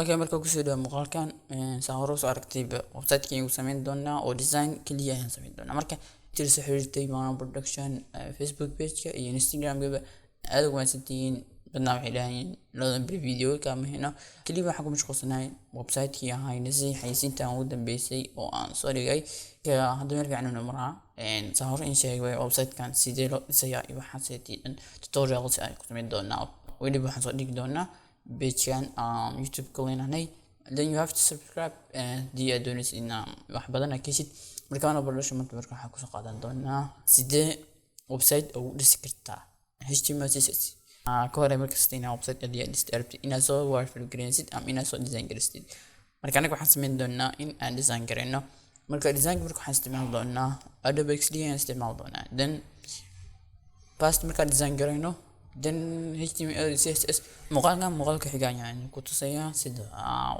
Okay, marka ku soo dhawo muuqaalkan saan hore usoo aragtay website-kii uu sameyn doonaa oo design kaliya ayaan sameyn doonaa. Marka tirso xiriirtay Maana Production Facebook page-ka iyo Instagram-gaba aad ugu wanaagsantihiin badnaa waxay dhahayn labadan bari video ka mahayno kaliya waxaan ku mashquulsanahay website-kii ahayn si xayisiinta ugu dambeysay oo aan soo dhigay hadda meel fiican inuu maraa saan hore in sheegay website-kan sidee loo dhisayaa iyo waxaan seetiin tutorials ay ku sameyn doonaa weliba waxaan soo dhigi doonaa page-kan YouTube kaleenahay. Then you have to subscribe di aad doonaysid in wax badan ka heshid. Marka Maana Production marka waxaan ku soo qaadan doonaa sidee website ugu dhisi kartaa HTML CSS ka hor markasta in website aad isticmaaltid inaad soo wireframe gareysid ama inaad soo design gareysid. Marka anaga waxaan sameyn doonaa in aan design gareyno. Marka design marka waxaan isticmaal doonaa Adobe XD aan isticmaal doonaa. Then past marka design gareyno then HTML CSS muuqaalka xigaan yani ku tusaya sida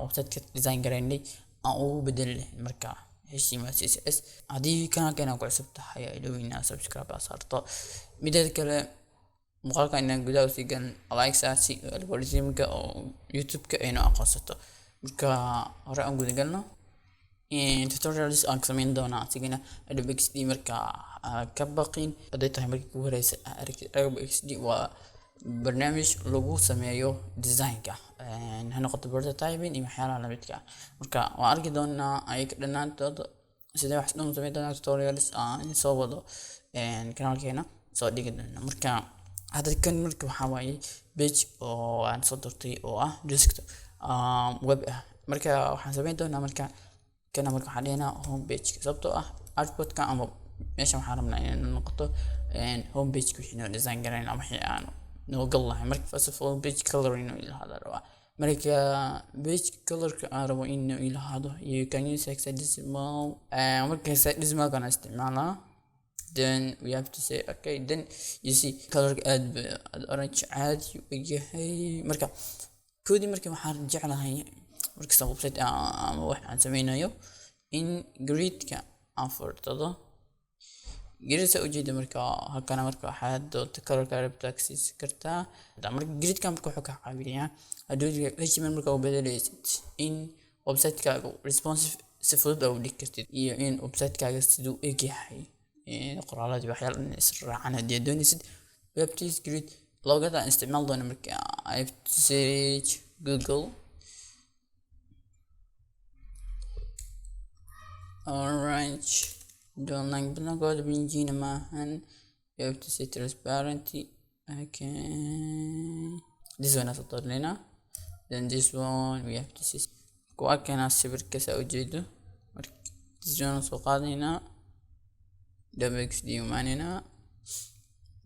website-ka design gareynay aan ugu bedelay marka HTML CSS hadii kana ku cusub tahay ilowina subscribe saarto midada kale muuqaalka inaan gudaha u sigan like saasi algorithm-ka oo YouTube-ka aynu aqoonsato. Marka hore aan gudaha galno tutorials aan sameyn doonaa asigana Adobe XD marka ka baqin haday tahay markii ugu horeysa Adobe XD waa barnaamij lagu sameeyo design-ka ha noqoto prototyping iyo waxyaalaha la midka marka waan arki doonaa ay dhanaantood sidee wax dhan sameyn doonaa tutorials aan soo wado kanaalkeena soo dhigi doonaa. Marka hadda kan marka waxa waaye page oo aan soo doortay oo ah desktop web marka waxaan sameyn doonaa marka kana marka waxaan dhigana home page sababtoo ah artboard-ka ama meesha waxaan rabnaa inay noqoto home page-ku inuu design gareyn ama waxaan noo galahay marka first of all page color inuu ilaahdo rabaa marka page color-ka aan rabo inuu ilaahdo you can use hexadecimal marka hexadecimal kana isticmaalaa then we have to say okay then you see color add orange caadi u yahay marka koodi marka waxaan jeclahay marka website ama wax aan sameynayo in grid-ka aan furtado grid-ka ujeeda marka halkan marka waxaad doonto color-ka rabta access kartaa marka grid-ka marka wuxuu ka caawiyaa Adobe HTML marka uu bedelaysid in website-kaaga responsive si fudud u dhigi kartid iyo in website-kaaga siduu u egyahay qoraalada waxyaalaha israacan hadii doonaysid website grid logada isticmaal doona marka I have to search Google orange don't like the god bingina maahan you have to say transparency okay this one is a then this one we have to say kuwa kana sawirka saa ujeedo marka this one soo qaadayna Adobe XD umaanina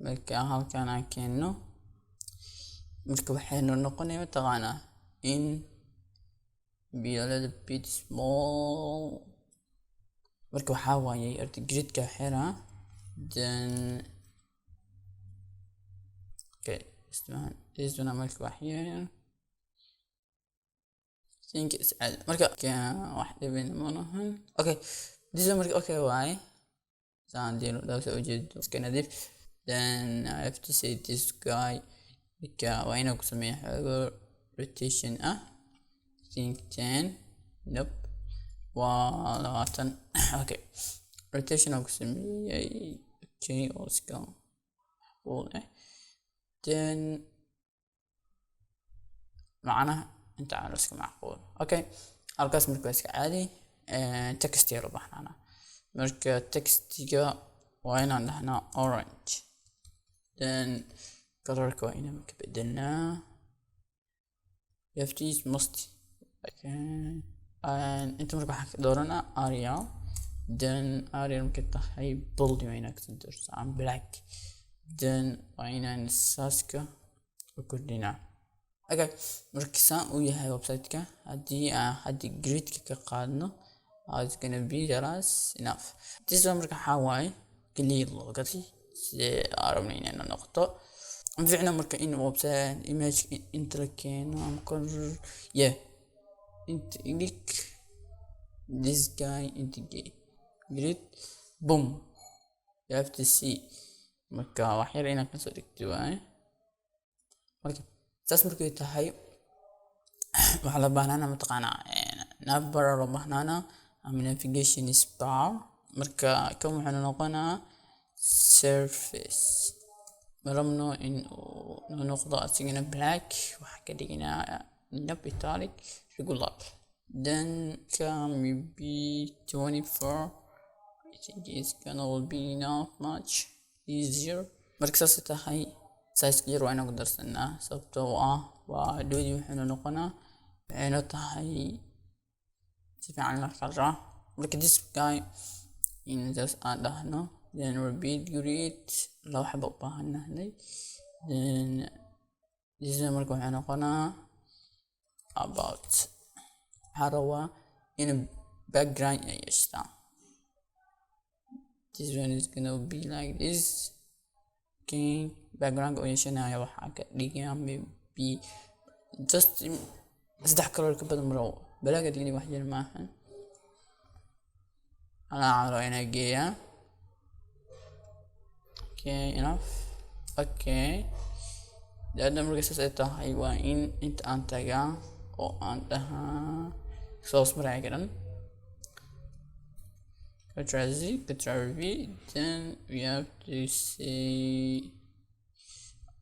marka halkan aan keeno marka waxaynu noqonay mataqaana in biolada bit small marka waxa waaye grid-ka xira then okay this one marka waxyeen think is marka wax dhibin maahan okay this one marka okay waaye saan dino dadka ujeedo iska nadiif then I have to say this guy marka waa inuu ku sameeyo rotation think 10 nope okay rotation of sameeyay okay oo iska then macnaha inta aan iska macquul okay halkaas marka iska caadi text yar u baahnaa marka textiga waa inaan dhahnaa orange then color-ka waa inaan ka bedelnaa FTs must okay inta marka waxaan dooranaa Arial then Arial marka tahay bold waa inaan ka doortaa black then waa inaan saaska u kordhinaa okay marka saan uu yahay website-ka haddii grid-ka ka qaadno it's gonna be just enough this one marka waxaa waaye kaliya logadi sidee arabna inay noqoto ficna marka in website image inta la keeno ama color yeah click this guy into grid boom you have to see marka wax yar inaan ka soo dhigto waaye marka saas markay tahay waxaa la baahnana mataqaanaa navbar loo baahnana ama navigation bar. marka kan wuxuu noqonaa surface marabno in uu noqdo asigana black, waxaa ka dhignaa nope italic regular, then can be 24. I think it's gonna be not much easier. marka saas tahay size yar waa inaan ku darsanaa sababtoo ah waa doodi wuxuu noqonaa waxayna tahay si fiican la qara. marka this guy in this aan dhahno then repeat grid laba xabo u baahanahay, then this marka waxay noqonaa about harawa in background ay yeeshtaa. This one is gonna be like this. Okay, background oo yeeshanaya waxaa ka dhigaa maybe just saddex color ka badan maro balaaga digni wax yar maahan. أنا عارف أنا جاية. Okay enough. Okay. لأن مركز أسئلة حيوان أنت أنتجا أو أنتها صوص براجرن. Control V. Then we have to say.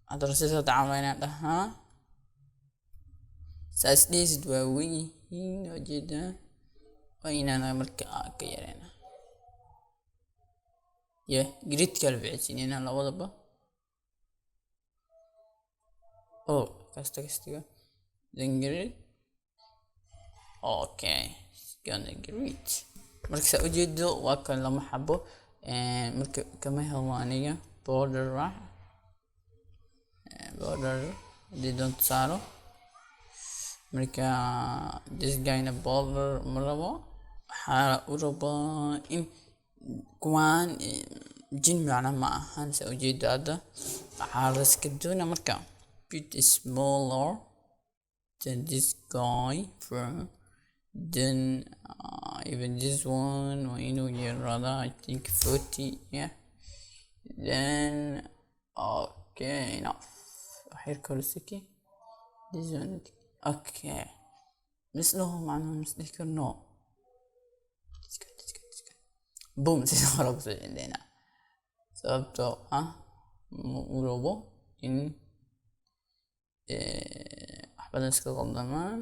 أدرسها تعاملنا أنتها. سأسديس دواوي وجدا. وين أنا مركا كيرنا. جريت كالفيتين أنا لا وضبه. كاستيجا. then grid. Okay, gonna grid. مركز أوجد وأكل لما حبه. مركز كمان هوانية border راح. border they don't saro. مركز this guy in a border مربو. حاربا إن كمان جن معنا معها سأوجد هذا حارس كدونا مركا bit smaller than this guy from then even this one rather I think 40 yeah then okay enough here كرسيكي this one okay مثله معنا مثلك no boom sisa marag sa indena sabto urobo in waxbadan iska qaldamaan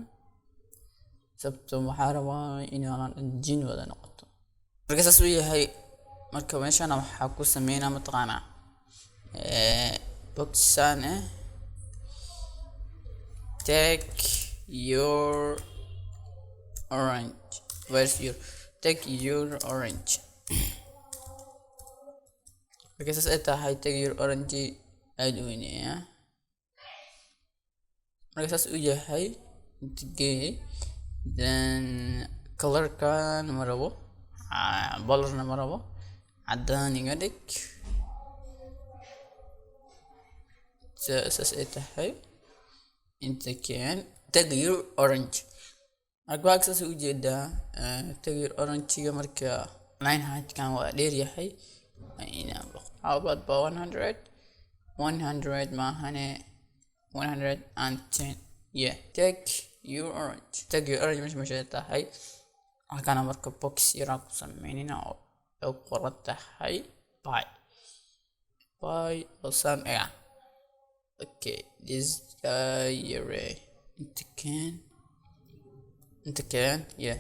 sabto waxaa rabaa inaan jin wada noqoto. marka saas uu yahay marka meeshana waxaa ku sameynaa mataqaanaa boxan take your orange. Where's your take your orange? Because as tahay take your orange aad u weynaya marka saas uu yahay intigee then color kan marabo bolorna marabo cadaan iga dhig saas tahay intigeen take your orange. marka waa saas u jeedaa take your orange ga marka line height kan waa dheer yahay how about 100 maahane 110 yeah take your orange مش tahay halkana marka box yara ku sameynina oo qoran tahay bye osan okay this guy here inta kan yeah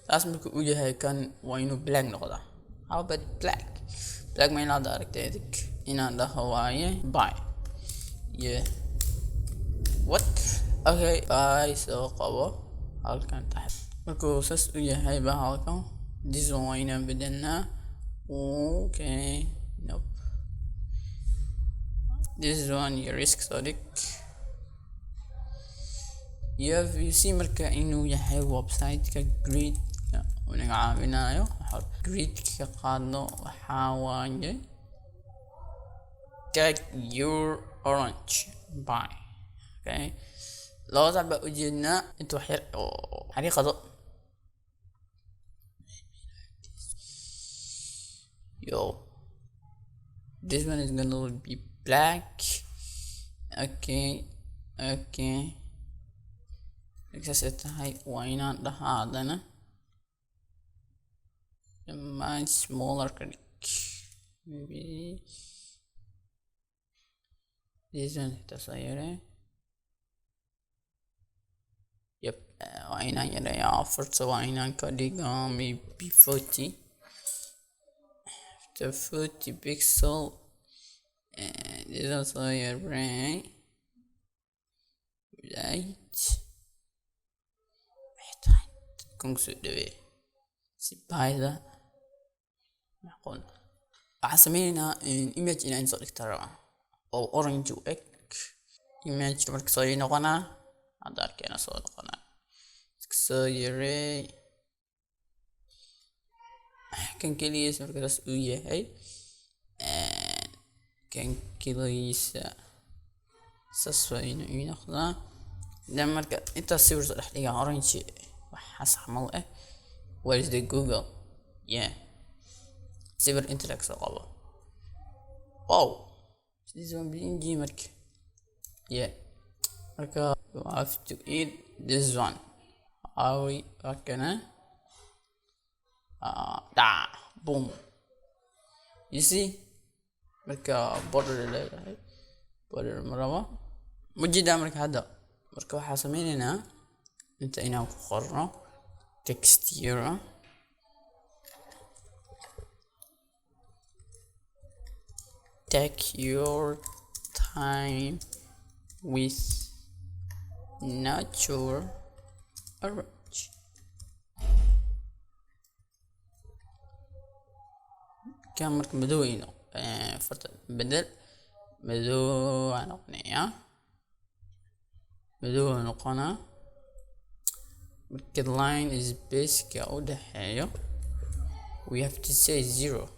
taas marka uu yahay kan waa inuu black noqdaa. how about black ma inaad aragtay inaan dhaho waaye bye yeah what okay bye soo qabo halkan tahay marka saas uu yahay ba halkan this one waa inaan bedelnaa okay nope this one you risk sodic you see marka inuu yahay website ka grid unaga caawinayo grid ka qaadno waxaa waaye take your orange bye okay labada ba ujeednaa inta wax yar oo xariiqado yo this one is gonna be black okay markaas tahay waa inaan dhahaa haddana dhammaan smaller ka dhig maybe this one xitaa soo yaree yep waa inaan yareeyaa afarta waa inaan ka dhigaa maybe 40 after 40 pixel this one soo yaree right كم سودوي سبايدا معقول عسمينا image إن إنسان اختاروا أو orange وإك image مرك صاير نقنا هذا كنا صار نقنا صاير كان كليس مرك راس ويا هاي كان كليس ساسوين ينخذ لما مرك أنت سير صار حليا orange waxaas xamal ah where is the Google yeah cyber interact soo qabo wow this one being mark yeah marka you have to eat this one awi akana da boom you see marka border leedahay border maraba mujida marka hada marka waxa sameeynaa انت هنا قرر texture take your time with nature orange كاميرا مدوينه فرت بدل مدو على قناة مدو نقنا the line is basically out the hair we have to say 0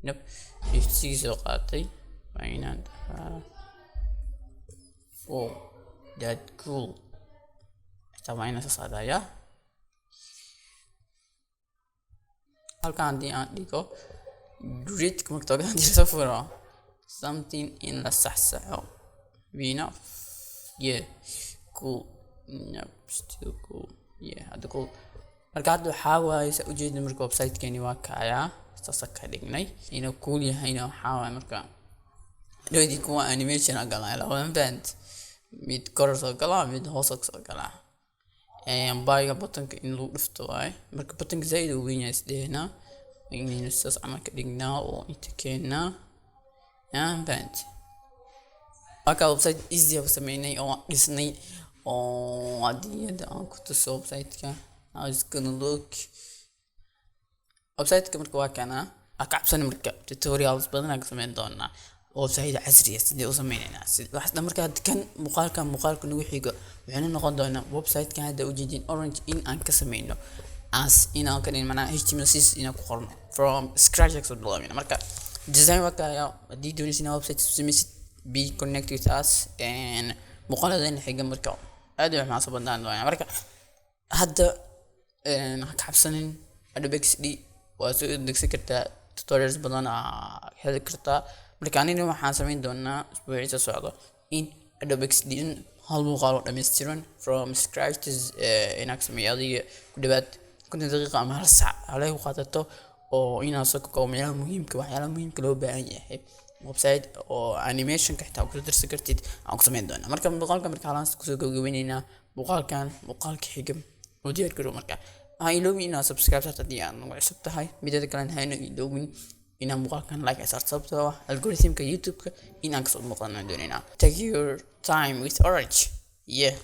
nope if 6 قاطي فإن oh that cool طبعا صار يا halkan di aan dhigo grid marka aan dirso furo something in la saxsaxo vina yeah cool yep still cool yeah hada cool marka hadda waxaa waaye sa ujeedin marka website-keeni waa kaaya saasa ka dhignay inuu cool yahayna waxaa waaye marka dhoodii kuwa animation galaa labadan band mid kor soo galaa mid hoos soo galaa baaga buttonka in lagu dhufto waaye marka buttonka zaid uu weyn yahay isdeena inaynu saas camal ka dhignaa oo inta keenaa band marka website easy ah sameynay oo dhisnay oo hadiyada aan ku tuso website-ka how it's gonna look website-ka marka waa kana akacabsan marka tutorials badan aan sameyn doonaa website casri ah sidii u sameynayna waxda marka kan muuqaalka nagu xigo waxaan noqon doonaa website-ka hadda u jeedin orange in aan ka sameyno as in aan ka dhigno mana HTML6 in aan ku qorno from scratch ka soo bilaabina marka design waa kaya hadii doonaysid website sameysid be connect with us and muuqaaladan xiga marka aad wax ma soo bandaan doonaa marka hadda ha ka xabsanin Adobe XD waa soo degsi kartaa tutorials badan heli kartaa marka anina waxaan sameyn doonaa isbuuciisa socdo in Adobe XD hal muuqaal oo dhameystiran from scratch inaad sameeyay ku dhawaad 10 daqiiqo ama hal saac halay ku qaadato oo inaad soo koobo waxyaalaha muhiimka loo baahan yahay website oo animation ka xitaa ku darsan kartid aan ku sameyn doonaa marka muuqaalka marka halaan ku soo gabagabeynayna muuqaalka xiga oo diyaar garow marka ha iloobi inaad subscribe saarto haddii aad nagu cusub tahay midada kale hayna iloobin inaan muuqaalkan like ay saarto sababtoo ah algorithm-ka YouTube-ka inaan kasoo muuqdaan doonayna take your time with orange yeah